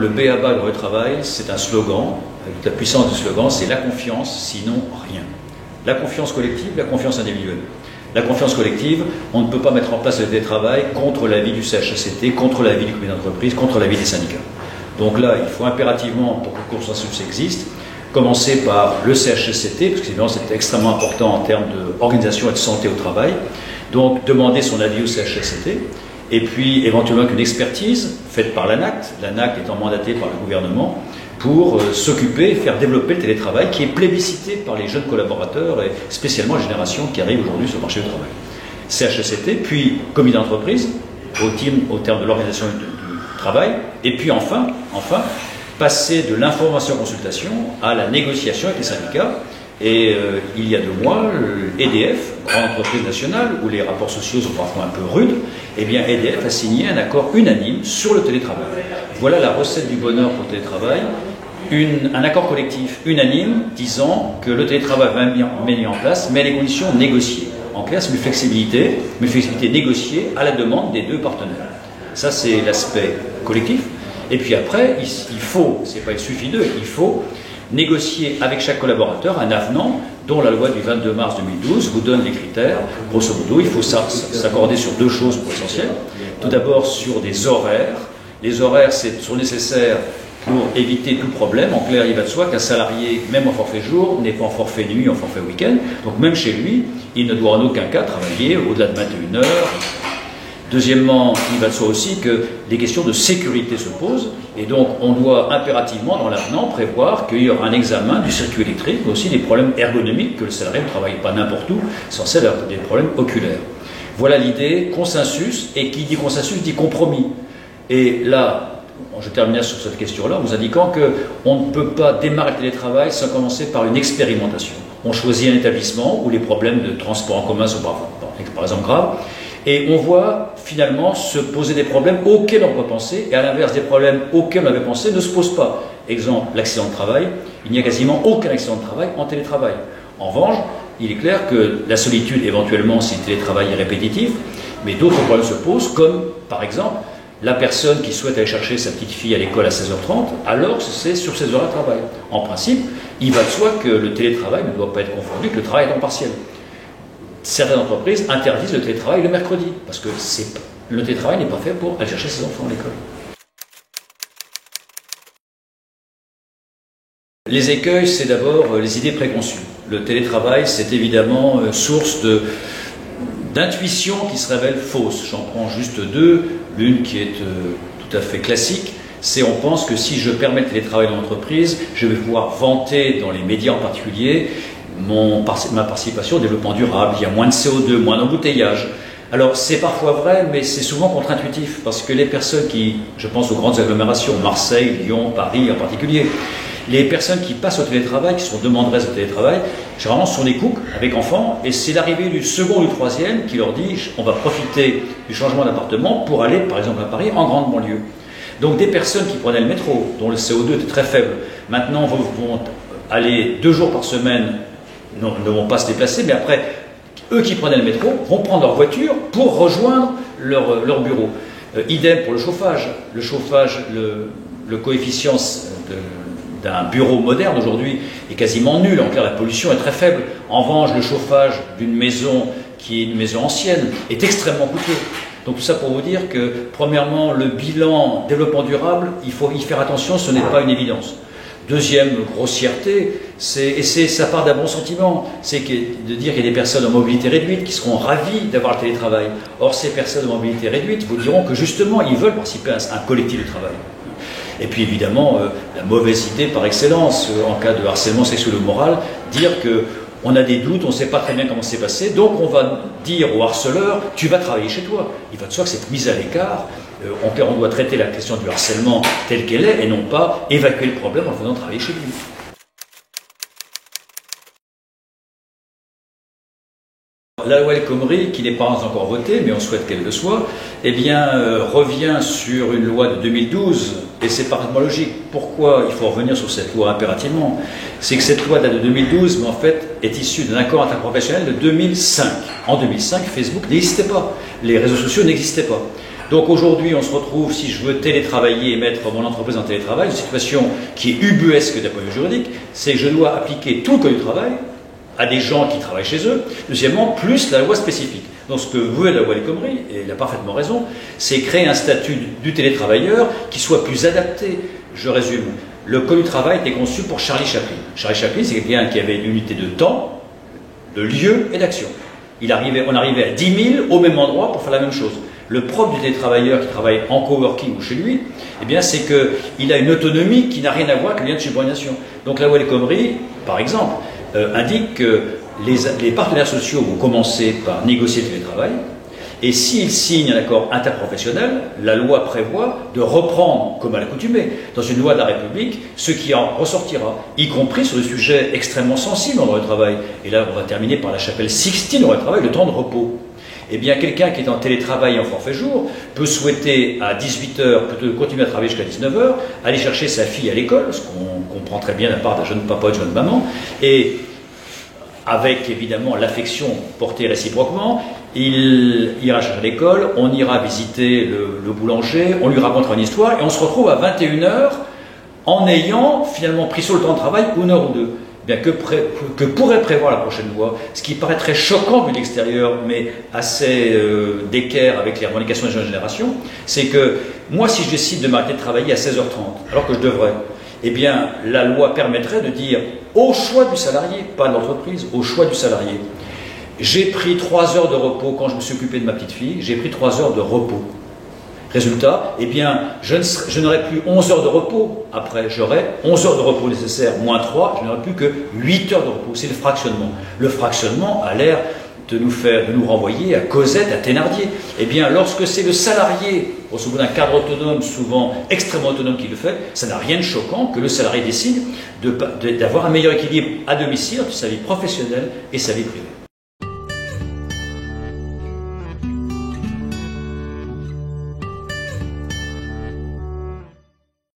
Le b.a.-ba dans le travail, c'est un slogan, avec la puissance du slogan, c'est la confiance, sinon rien. La confiance collective, la confiance individuelle. La confiance collective, on ne peut pas mettre en place le télétravail contre l'avis du CHSCT, contre l'avis du comité d'entreprise, contre l'avis des syndicats. Donc là, il faut impérativement, pour que le consensus existe, commencer par le CHSCT, parce que c'est extrêmement important en termes d'organisation et de santé au travail. Donc demander son avis au CHSCT. Et puis éventuellement qu'une expertise faite par l'ANACT, l'ANACT étant mandatée par le gouvernement, pour s'occuper, faire développer le télétravail qui est plébiscité par les jeunes collaborateurs et spécialement la génération qui arrive aujourd'hui sur le marché du travail. CHSCT, puis comité d'entreprise, au terme de l'organisation du travail, et puis enfin, passer de l'information-consultation à la négociation avec les syndicats. Et il y a 2 mois, EDF, grande entreprise nationale, où les rapports sociaux sont parfois un peu rudes, eh bien EDF a signé un accord unanime sur le télétravail. Voilà la recette du bonheur pour le télétravail, un accord collectif unanime disant que le télétravail va être mis en place, mais à des conditions négociées. En clair, c'est une flexibilité négociée à la demande des 2 partenaires. Ça, c'est l'aspect collectif. Et puis après, il faut, il suffit d'eux, il faut négocier avec chaque collaborateur un avenant dont la loi du 22 mars 2012 vous donne les critères. Grosso modo, il faut s'accorder sur 2 choses pour l'essentiel. Tout d'abord sur des horaires. Les horaires sont nécessaires pour éviter tout problème. En clair, il va de soi qu'un salarié, même en forfait jour, n'est pas en forfait nuit, en forfait week-end. Donc même chez lui, il ne doit en aucun cas travailler au-delà de 21 heures. Deuxièmement, il va de soi aussi que des questions de sécurité se posent, et donc on doit impérativement dans l'avenant prévoir qu'il y aura un examen du circuit électrique, mais aussi des problèmes ergonomiques, que le salarié ne travaille pas n'importe où, censé avoir des problèmes oculaires. Voilà l'idée, consensus, et qui dit consensus dit compromis. Et là, je terminerai sur cette question-là, en vous indiquant qu'on ne peut pas démarrer le télétravail sans commencer par une expérimentation. On choisit un établissement où les problèmes de transport en commun sont par exemple graves, et on voit finalement se poser des problèmes auxquels on peut penser, et à l'inverse des problèmes auxquels on avait pensé ne se posent pas. Exemple, l'accident de travail, il n'y a quasiment aucun accident de travail en télétravail. En revanche, il est clair que la solitude, éventuellement, si le télétravail est répétitif, mais d'autres problèmes se posent, comme par exemple la personne qui souhaite aller chercher sa petite fille à l'école à 16h30, alors que c'est sur ses heures de travail. En principe, il va de soi que le télétravail ne doit pas être confondu avec le travail à temps partiel. Certaines entreprises interdisent le télétravail le mercredi, parce que le télétravail n'est pas fait pour aller chercher ses enfants à l'école. Les écueils, c'est d'abord les idées préconçues. Le télétravail, c'est évidemment source d'intuitions qui se révèlent fausses. J'en prends juste 2. L'une qui est tout à fait classique, c'est on pense que si je permets le télétravail dans l'entreprise, je vais pouvoir vanter dans les médias en particulier ma participation au développement durable, il y a moins de CO2, moins d'embouteillage. Alors c'est parfois vrai, mais c'est souvent contre-intuitif, parce que les personnes qui, je pense aux grandes agglomérations, Marseille, Lyon, Paris en particulier, les personnes qui passent au télétravail, qui sont demanderesses de télétravail, généralement ce sont des couples avec enfants, et c'est l'arrivée du 2e ou du 3e qui leur dit on va profiter du changement d'appartement pour aller, par exemple à Paris, en grande banlieue. Donc des personnes qui prenaient le métro, dont le CO2 était très faible, maintenant vont aller 2 jours par semaine, ne vont pas se déplacer, mais après, eux qui prenaient le métro vont prendre leur voiture pour rejoindre leur bureau. Idem pour le chauffage. Le chauffage, le coefficient d'un bureau moderne aujourd'hui est quasiment nul. En clair, la pollution est très faible. En revanche, le chauffage d'une maison qui est une maison ancienne est extrêmement coûteux. Donc tout ça pour vous dire que, premièrement, le bilan développement durable, il faut y faire attention, ce n'est pas une évidence. Deuxième grossièreté, ça part d'un bon sentiment, c'est de dire qu'il y a des personnes en mobilité réduite qui seront ravies d'avoir le télétravail. Or, ces personnes en mobilité réduite vous diront que justement, ils veulent participer à un collectif de travail. Et puis évidemment, la mauvaise idée par excellence, en cas de harcèlement sexuel ou moral, dire qu'on a des doutes, on ne sait pas très bien comment c'est passé, donc on va dire au harceleur, tu vas travailler chez toi. Il va de soi que cette mise à l'écart, on doit traiter la question du harcèlement telle qu'elle est et non pas évacuer le problème en le faisant travailler chez lui. La loi El Khomri, qui n'est pas encore votée, mais on souhaite qu'elle le soit, eh bien, revient sur une loi de 2012, et c'est parfaitement logique. Pourquoi il faut revenir sur cette loi impérativement? C'est que cette loi date de 2012, mais en fait est issue d'un accord interprofessionnel de 2005. En 2005, Facebook n'existait pas, les réseaux sociaux n'existaient pas. Donc aujourd'hui, on se retrouve, si je veux télétravailler et mettre mon entreprise en télétravail, une situation qui est ubuesque d'un point de vue juridique, c'est que je dois appliquer tout le code du travail à des gens qui travaillent chez eux. Deuxièmement, plus la loi spécifique. Donc ce que veut la loi El Khomri, et il a parfaitement raison, c'est créer un statut du télétravailleur qui soit plus adapté. Je résume. Le code du travail était conçu pour Charlie Chaplin. Charlie Chaplin, c'est quelqu'un qui avait une unité de temps, de lieu et d'action. On arrivait à 10 000 au même endroit pour faire la même chose. Le propre du télétravailleur qui travaille en coworking ou chez lui, eh bien, c'est qu'il a une autonomie qui n'a rien à voir avec le lien de subordination. Donc la loi El Khomri, par exemple, indique que les partenaires sociaux vont commencer par négocier le télétravail, et s'ils signent un accord interprofessionnel, la loi prévoit de reprendre, comme à l'accoutumée, dans une loi de la République, ce qui en ressortira, y compris sur des sujets extrêmement sensibles dans le droit du travail. Et là, on va terminer par la chapelle Sixtine au droit du travail, le temps de repos. Eh bien, quelqu'un qui est en télétravail en forfait jour peut souhaiter à 18 h, plutôt continuer à travailler jusqu'à 19 h, aller chercher sa fille à l'école, ce qu'on comprend très bien de la part d'un jeune papa et d'une jeune maman, et avec évidemment l'affection portée réciproquement, il ira chercher à l'école, on ira visiter le boulanger, on lui racontera une histoire, et on se retrouve à 21 h en ayant finalement pris sur le temps de travail 1 heure ou 2. Bien, que pourrait prévoir la prochaine loi, ce qui paraît très choquant vu de l'extérieur, mais assez d'équerre avec les revendications des jeunes générations, c'est que moi, si je décide de m'arrêter de travailler à 16 h 30, alors que je devrais, eh bien, la loi permettrait de dire, au choix du salarié, pas de l'entreprise, au choix du salarié, j'ai pris 3 heures de repos quand je me suis occupé de ma petite fille, j'ai pris 3 heures de repos. Résultat, eh bien, je n'aurai plus 11 heures de repos. Après, j'aurai 11 heures de repos nécessaires, moins 3, je n'aurai plus que 8 heures de repos. C'est le fractionnement. Le fractionnement a l'air de nous renvoyer à Cosette, à Thénardier. Eh bien, lorsque c'est le salarié, au bout d'un cadre autonome, souvent extrêmement autonome qui le fait, ça n'a rien de choquant que le salarié décide d'avoir un meilleur équilibre à domicile entre sa vie professionnelle et sa vie privée.